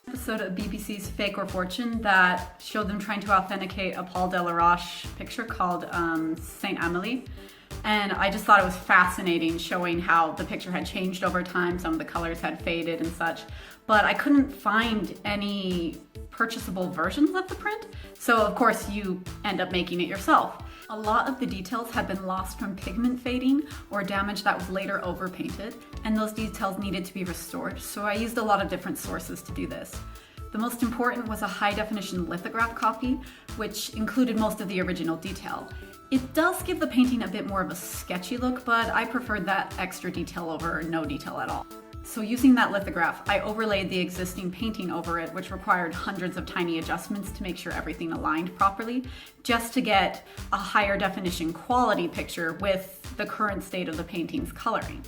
Episode of BBC's Fake or Fortune that showed them trying to authenticate a Paul Delaroche picture called Saint Amelie. And I just thought it was fascinating showing how the picture had changed over time. Some of the colors had faded and such, but I couldn't find any purchasable versions of the print. So of course you end up making it yourself. A lot of the details had been lost from pigment fading or damage that was later overpainted, and those details needed to be restored. So I used a lot of different sources to do this. The most important was a high-definition lithograph copy, which included most of the original detail. It does give the painting a bit more of a sketchy look, but I preferred that extra detail over no detail at all. So using that lithograph, I overlaid the existing painting over it, which required hundreds of tiny adjustments to make sure everything aligned properly, just to get a higher definition quality picture with the current state of the painting's coloring.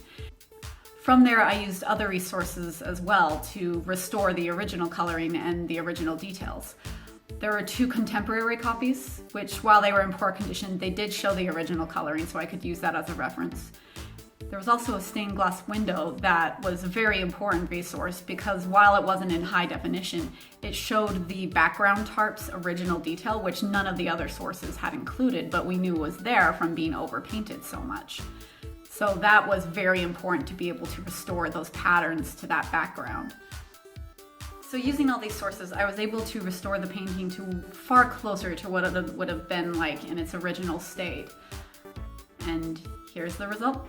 From there, I used other resources as well to restore the original coloring and the original details. There are 2 contemporary copies, which while they were in poor condition, they did show the original coloring, so I could use that as a reference. There was also a stained glass window that was a very important resource because while it wasn't in high definition, it showed the background tarp's original detail, which none of the other sources had included, but we knew was there from being overpainted so much. So that was very important to be able to restore those patterns to that background. So using all these sources, I was able to restore the painting to far closer to what it would have been like in its original state. And here's the result.